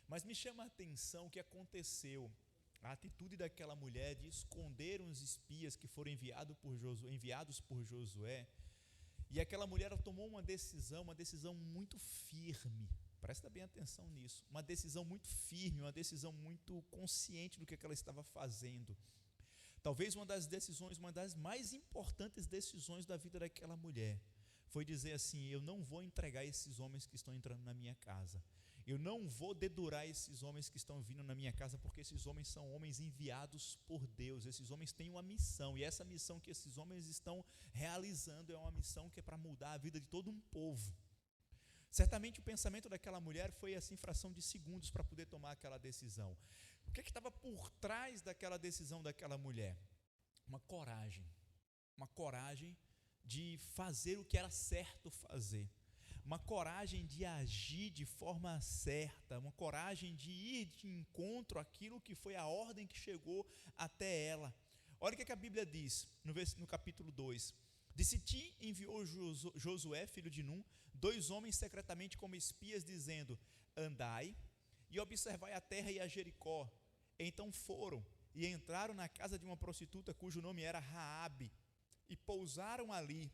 Mas me chama a atenção o que aconteceu, a atitude daquela mulher de esconder uns espias que foram enviados por Josué. E aquela mulher ela tomou uma decisão muito firme. Presta bem atenção nisso. Uma decisão muito firme, uma decisão muito consciente do que ela estava fazendo. Talvez uma das mais importantes decisões da vida daquela mulher foi dizer assim: eu não vou entregar esses homens que estão entrando na minha casa. Eu não vou dedurar esses homens que estão vindo na minha casa, porque esses homens são homens enviados por Deus. Esses homens têm uma missão, e essa missão que esses homens estão realizando é uma missão que é para mudar a vida de todo um povo. Certamente o pensamento daquela mulher foi assim, fração de segundos para poder tomar aquela decisão. O que estava por trás daquela decisão daquela mulher? Uma coragem de fazer o que era certo fazer, uma coragem de agir de forma certa, uma coragem de ir de encontro àquilo que foi a ordem que chegou até ela. Olha o que a Bíblia diz no capítulo 2: de Sitim enviou Josué, filho de Num, 2 homens secretamente como espias, dizendo: andai e observai a terra e a Jericó. Então foram e entraram na casa de uma prostituta cujo nome era Raabe, e pousaram ali.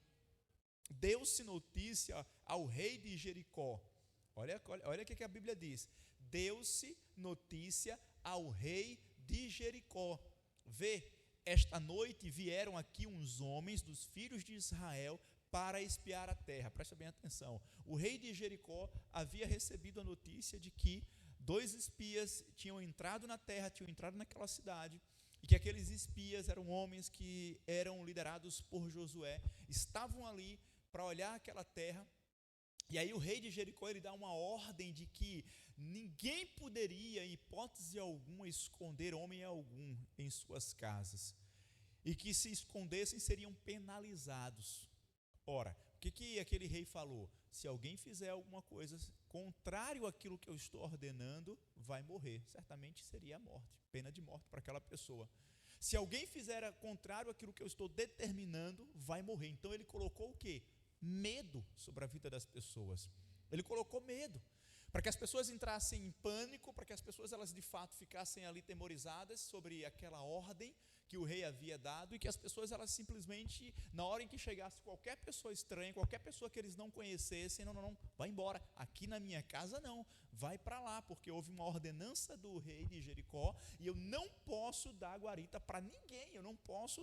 Deu-se notícia ao rei de Jericó. Olha o que a Bíblia diz: deu-se notícia ao rei de Jericó. Vê, esta noite vieram aqui uns homens dos filhos de Israel para espiar a terra. Presta bem atenção. O rei de Jericó havia recebido a notícia de que 2 espias tinham entrado na terra, tinham entrado naquela cidade, e que aqueles espias eram homens que eram liderados por Josué, estavam ali para olhar aquela terra. E aí o rei de Jericó ele dá uma ordem de que ninguém poderia, em hipótese alguma, esconder homem algum em suas casas, e que se escondessem seriam penalizados. Ora, o que aquele rei falou? Se alguém fizer alguma coisa contrário àquilo que eu estou ordenando, vai morrer. Certamente seria a morte, pena de morte para aquela pessoa. Se alguém fizer contrário àquilo que eu estou determinando, vai morrer. Então ele colocou o quê? Medo sobre a vida das pessoas. Ele colocou medo, para que as pessoas entrassem em pânico, para que as pessoas elas de fato ficassem ali temorizadas sobre aquela ordem que o rei havia dado, e que as pessoas elas simplesmente, na hora em que chegasse qualquer pessoa estranha, qualquer pessoa que eles não conhecessem, não, vai embora, aqui na minha casa não, vai para lá, porque houve uma ordenança do rei de Jericó, e eu não posso dar guarita para ninguém, eu não posso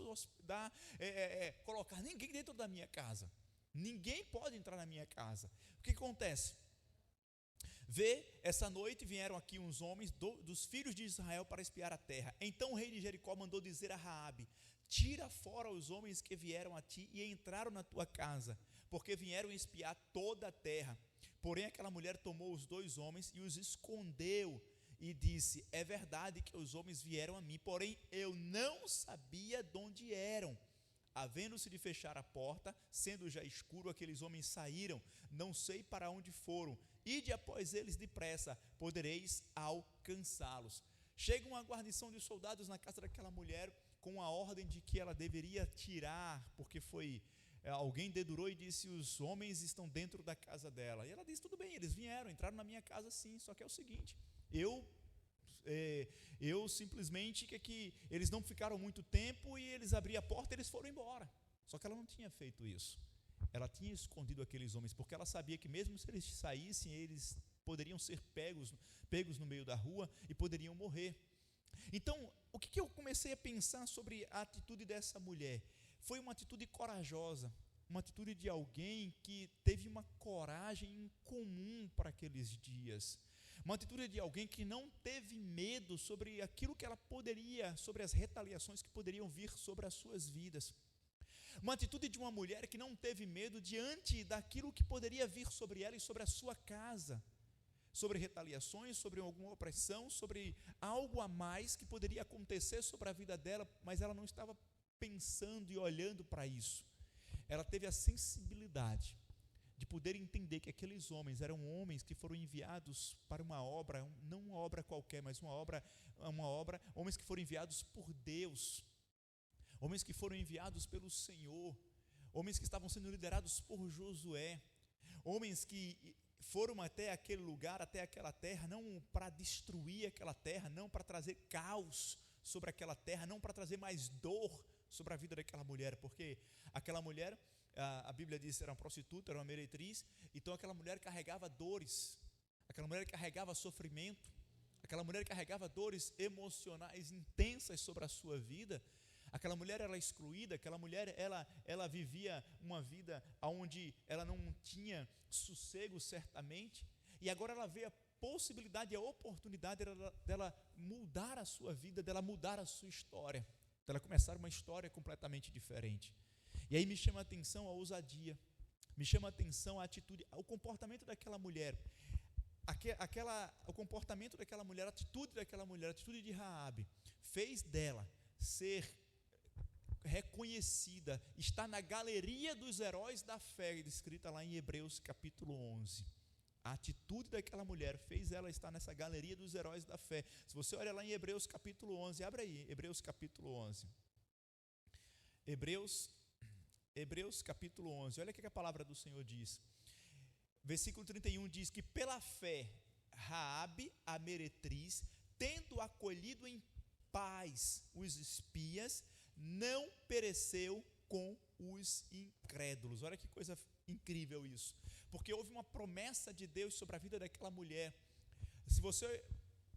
colocar ninguém dentro da minha casa. Ninguém pode entrar na minha casa. O que acontece? Vê, essa noite vieram aqui uns homens dos filhos de Israel para espiar a terra. Então o rei de Jericó mandou dizer a Raabe: tira fora os homens que vieram a ti e entraram na tua casa, porque vieram espiar toda a terra. Porém aquela mulher tomou os 2 homens e os escondeu, e disse: é verdade que os homens vieram a mim, porém eu não sabia de onde eram. Havendo-se de fechar a porta, sendo já escuro, aqueles homens saíram, não sei para onde foram. Ide após eles depressa, podereis alcançá-los. Chega uma guarnição de soldados na casa daquela mulher, com a ordem de que ela deveria tirar, porque alguém dedurou e disse: os homens estão dentro da casa dela. E ela disse: tudo bem, eles entraram na minha casa sim, só que é o seguinte, eu simplesmente, que eles não ficaram muito tempo, e eles abriram a porta e eles foram embora. Só que ela não tinha feito isso. Ela tinha escondido aqueles homens, porque ela sabia que mesmo se eles saíssem, eles poderiam ser pegos no meio da rua e poderiam morrer. Então, o que eu comecei a pensar sobre a atitude dessa mulher? Foi uma atitude corajosa, uma atitude de alguém que teve uma coragem incomum para aqueles dias. Uma atitude de alguém que não teve medo sobre aquilo que ela poderia, sobre as retaliações que poderiam vir sobre as suas vidas. Uma atitude de uma mulher que não teve medo diante daquilo que poderia vir sobre ela e sobre a sua casa, sobre retaliações, sobre alguma opressão, sobre algo a mais que poderia acontecer sobre a vida dela, mas ela não estava pensando e olhando para isso. Ela teve a sensibilidade de poder entender que aqueles homens eram homens que foram enviados para uma obra, não uma obra qualquer, mas uma obra, homens que foram enviados por Deus, homens que foram enviados pelo Senhor, homens que estavam sendo liderados por Josué, homens que foram até aquele lugar, até aquela terra, não para destruir aquela terra, não para trazer caos sobre aquela terra, não para trazer mais dor sobre a vida daquela mulher, porque aquela mulher, a Bíblia diz, era uma prostituta, era uma meretriz, então aquela mulher carregava dores, aquela mulher carregava sofrimento, aquela mulher carregava dores emocionais intensas sobre a sua vida. Aquela mulher era excluída, aquela mulher ela vivia uma vida onde ela não tinha sossego certamente, e agora ela vê a possibilidade, a oportunidade dela mudar a sua vida, dela mudar a sua história, dela começar uma história completamente diferente. E aí me chama a atenção a ousadia, me chama a atenção a atitude, o comportamento daquela mulher, o comportamento daquela mulher, a atitude de Raabe, fez dela ser reconhecida, está na galeria dos heróis da fé, descrita lá em Hebreus capítulo 11. A atitude daquela mulher fez ela estar nessa galeria dos heróis da fé. Se você olha lá em Hebreus capítulo 11, abre aí, Hebreus capítulo 11. Hebreus capítulo 11, olha o que a palavra do Senhor diz. Versículo 31 diz que pela fé, Raabe, a meretriz, tendo acolhido em paz os espias, não pereceu com os incrédulos. Olha que coisa incrível isso, porque houve uma promessa de Deus sobre a vida daquela mulher. Se você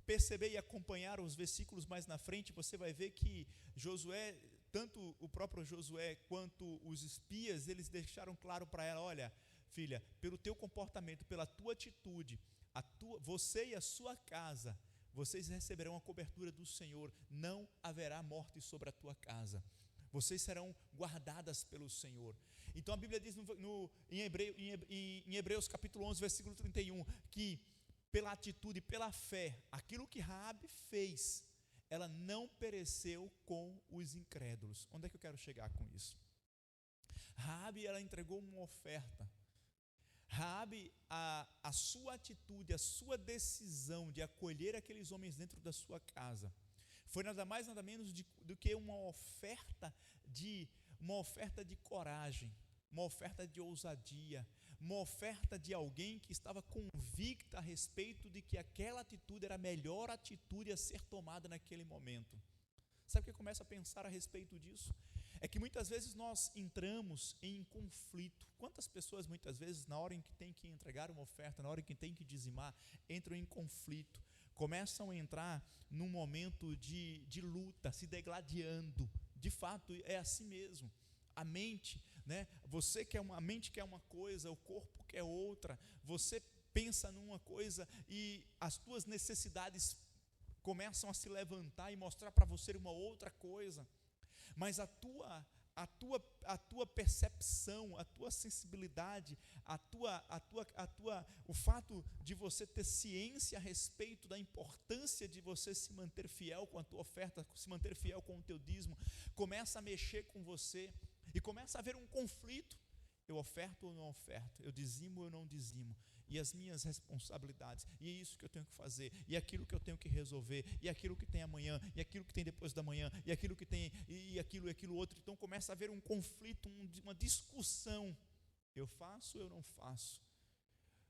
perceber e acompanhar os versículos mais na frente, você vai ver que Josué, tanto o próprio Josué quanto os espias, eles deixaram claro para ela: olha, filha, pelo teu comportamento, pela tua atitude, você e a sua casa, vocês receberão a cobertura do Senhor, não haverá morte sobre a tua casa, vocês serão guardadas pelo Senhor. Então a Bíblia diz em Hebreus capítulo 11, versículo 31, que pela atitude, pela fé, aquilo que Raabe fez, ela não pereceu com os incrédulos. Onde é que eu quero chegar com isso? Raabe, ela entregou uma oferta. Raabe, a sua atitude, a sua decisão de acolher aqueles homens dentro da sua casa, foi nada mais, nada menos do que uma oferta de coragem, uma oferta de ousadia, uma oferta de alguém que estava convicta a respeito de que aquela atitude era a melhor atitude a ser tomada naquele momento. Sabe o que eu começo a pensar a respeito disso? É que muitas vezes nós entramos em conflito. Quantas pessoas muitas vezes, na hora em que tem que entregar uma oferta, na hora em que tem que dizimar, entram em conflito, começam a entrar num momento de luta, se degladiando. De fato, é assim mesmo. A mente, né? A mente quer uma coisa, o corpo quer outra. Você pensa numa coisa e as tuas necessidades começam a se levantar e mostrar para você uma outra coisa. Mas a tua percepção, a tua sensibilidade, o fato de você ter ciência a respeito da importância de você se manter fiel com a tua oferta, se manter fiel com o teu dízimo, começa a mexer com você e começa a haver um conflito. Eu oferto ou não oferto? Eu dizimo ou não dizimo? E as minhas responsabilidades, e é isso que eu tenho que fazer, e aquilo que eu tenho que resolver, e aquilo que tem amanhã, e aquilo que tem depois da manhã, e aquilo que tem, e aquilo outro. Então começa a haver um conflito, uma discussão. Eu faço ou eu não faço?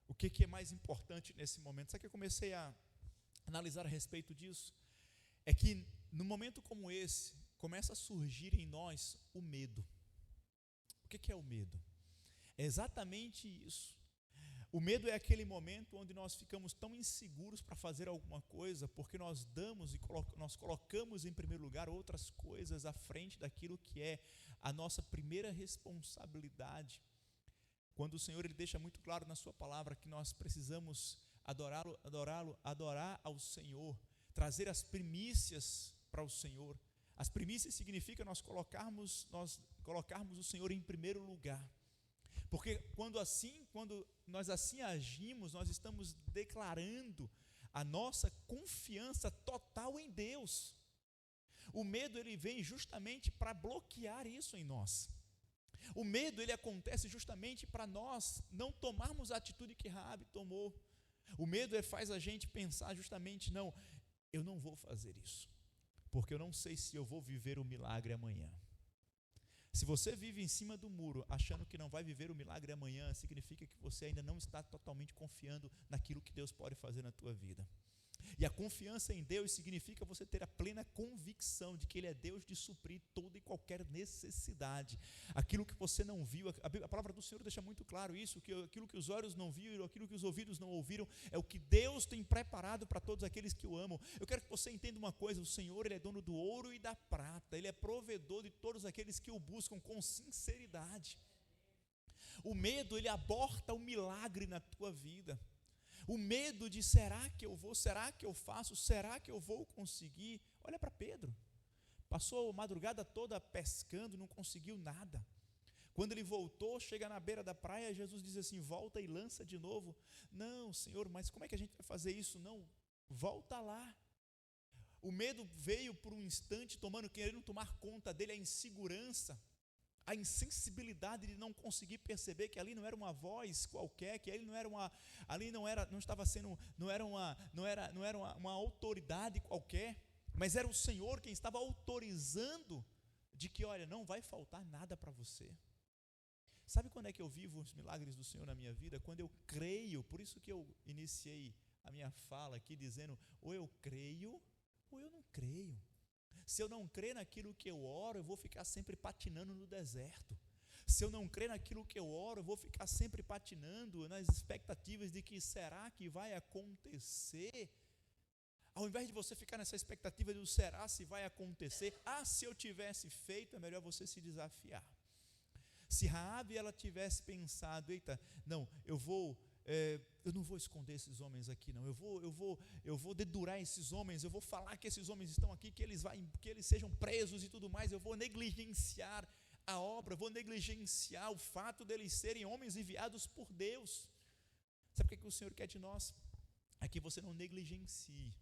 O que é mais importante nesse momento? Sabe que eu comecei a analisar a respeito disso? É que num momento como esse, começa a surgir em nós o medo. O que é o medo? É exatamente isso. O medo é aquele momento onde nós ficamos tão inseguros para fazer alguma coisa, porque nós nós colocamos em primeiro lugar outras coisas à frente daquilo que é a nossa primeira responsabilidade. Quando o Senhor ele deixa muito claro na sua palavra que nós precisamos adorar ao Senhor, trazer as primícias para o Senhor. As primícias significa nós colocarmos o Senhor em primeiro lugar. Porque quando nós assim agimos, nós estamos declarando a nossa confiança total em Deus. O medo ele vem justamente para bloquear isso em nós. O medo ele acontece justamente para nós não tomarmos a atitude que Raabe tomou. O medo faz a gente pensar justamente, não, eu não vou fazer isso, porque eu não sei se eu vou viver o milagre amanhã. Se você vive em cima do muro, achando que não vai viver o milagre amanhã, significa que você ainda não está totalmente confiando naquilo que Deus pode fazer na tua vida. E a confiança em Deus significa você ter a plena convicção de que Ele é Deus de suprir toda e qualquer necessidade. Aquilo que você não viu, a palavra do Senhor deixa muito claro isso, que aquilo que os olhos não viram, aquilo que os ouvidos não ouviram, é o que Deus tem preparado para todos aqueles que o amam. Eu quero que você entenda uma coisa: o Senhor, Ele é dono do ouro e da prata, Ele é provedor de todos aqueles que o buscam com sinceridade. O medo, ele aborta o milagre na tua vida. O medo de será que eu vou, será que eu faço, será que eu vou conseguir? Olha para Pedro, passou a madrugada toda pescando, não conseguiu nada. Quando ele voltou, chega na beira da praia, Jesus diz assim: volta e lança de novo. Não, Senhor, mas como é que a gente vai fazer isso? Não, volta lá. O medo veio por um instante, querendo tomar conta dele, a insegurança, a insensibilidade de não conseguir perceber que ali não era uma voz qualquer, que ali não era uma autoridade qualquer, mas era o Senhor quem estava autorizando de que, olha, não vai faltar nada para você. Sabe quando é que eu vivo os milagres do Senhor na minha vida? Quando eu creio. Por isso que eu iniciei a minha fala aqui dizendo: ou eu creio ou eu não creio. Se eu não crer naquilo que eu oro, eu vou ficar sempre patinando no deserto. Se eu não crer naquilo que eu oro, eu vou ficar sempre patinando nas expectativas de que será que vai acontecer. Ao invés de você ficar nessa expectativa do será se vai acontecer, se eu tivesse feito, é melhor você se desafiar. Se Raabe ela tivesse pensado: eita, não, eu não vou esconder esses homens aqui, não. Eu vou dedurar esses homens. Eu vou falar que esses homens estão aqui, que eles sejam presos e tudo mais. Eu vou negligenciar a obra, vou negligenciar o fato deles serem homens enviados por Deus. Sabe o que o Senhor quer de nós? É que você não negligencie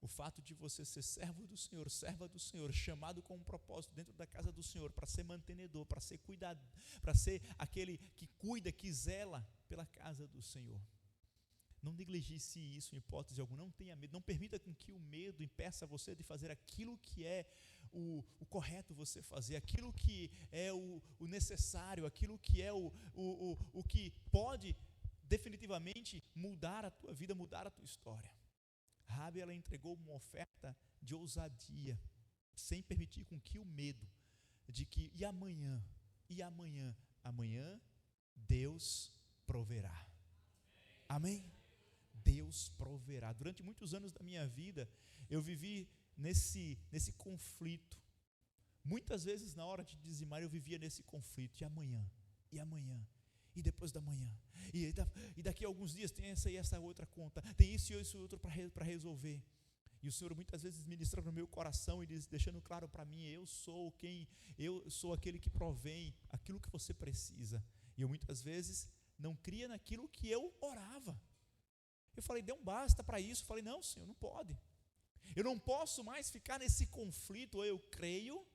o fato de você ser servo do Senhor, serva do Senhor, chamado com um propósito dentro da casa do Senhor, para ser mantenedor, para ser cuidado, para ser aquele que cuida, que zela pela casa do Senhor. Não negligencie isso em hipótese alguma. Não tenha medo, não permita com que o medo impeça você de fazer aquilo que é o correto você fazer, aquilo que é o necessário, aquilo que é o que pode definitivamente mudar a tua vida, mudar a tua história. Raabe, ela entregou uma oferta de ousadia, sem permitir com que o medo de que amanhã Deus proverá. Amém? Deus proverá. Durante muitos anos da minha vida, eu vivi nesse conflito. Muitas vezes na hora de dizimar eu vivia nesse conflito: e amanhã, e depois da manhã, e daqui a alguns dias tem essa e essa outra conta, tem isso e isso e outro para resolver. E o Senhor muitas vezes ministra no meu coração e deixando claro para mim: eu sou aquele que provém aquilo que você precisa. E eu muitas vezes não cria naquilo que eu orava. Eu falei: dê um basta para isso. Eu falei: não, Senhor, não pode. Eu não posso mais ficar nesse conflito: ou eu creio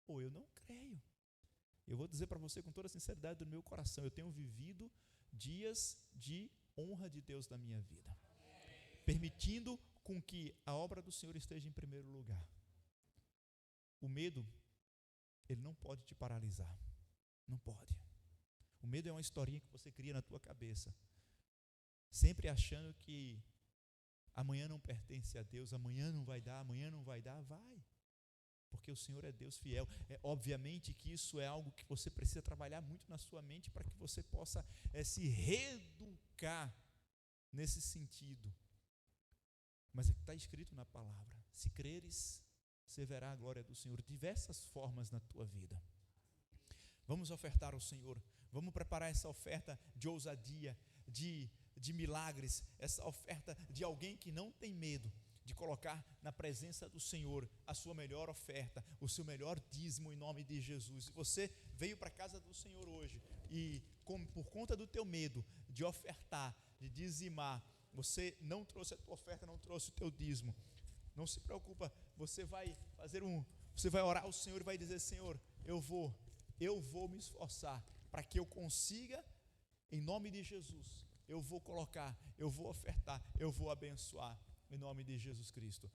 ou eu não creio. Eu vou dizer para você com toda a sinceridade do meu coração: eu tenho vivido dias de honra de Deus na minha vida, permitindo com que a obra do Senhor esteja em primeiro lugar. O medo, ele não pode te paralisar, não pode. O medo é uma historinha que você cria na tua cabeça, sempre achando que amanhã não pertence a Deus, amanhã não vai dar, vai. Porque o Senhor é Deus fiel. Obviamente que isso é algo que você precisa trabalhar muito na sua mente para que você possa se reeducar nesse sentido. Mas está escrito na palavra: se creres, você verá a glória do Senhor de diversas formas na tua vida. Vamos ofertar ao Senhor, vamos preparar essa oferta de ousadia, de milagres, essa oferta de alguém que não tem medo de colocar na presença do Senhor a sua melhor oferta, o seu melhor dízimo em nome de Jesus. Se você veio para a casa do Senhor hoje e por conta do teu medo de ofertar, de dizimar, você não trouxe a tua oferta, não trouxe o teu dízimo, não se preocupa, você vai orar ao Senhor e vai dizer: Senhor, eu vou me esforçar para que eu consiga, em nome de Jesus, eu vou colocar, eu vou ofertar, eu vou abençoar, em nome de Jesus Cristo.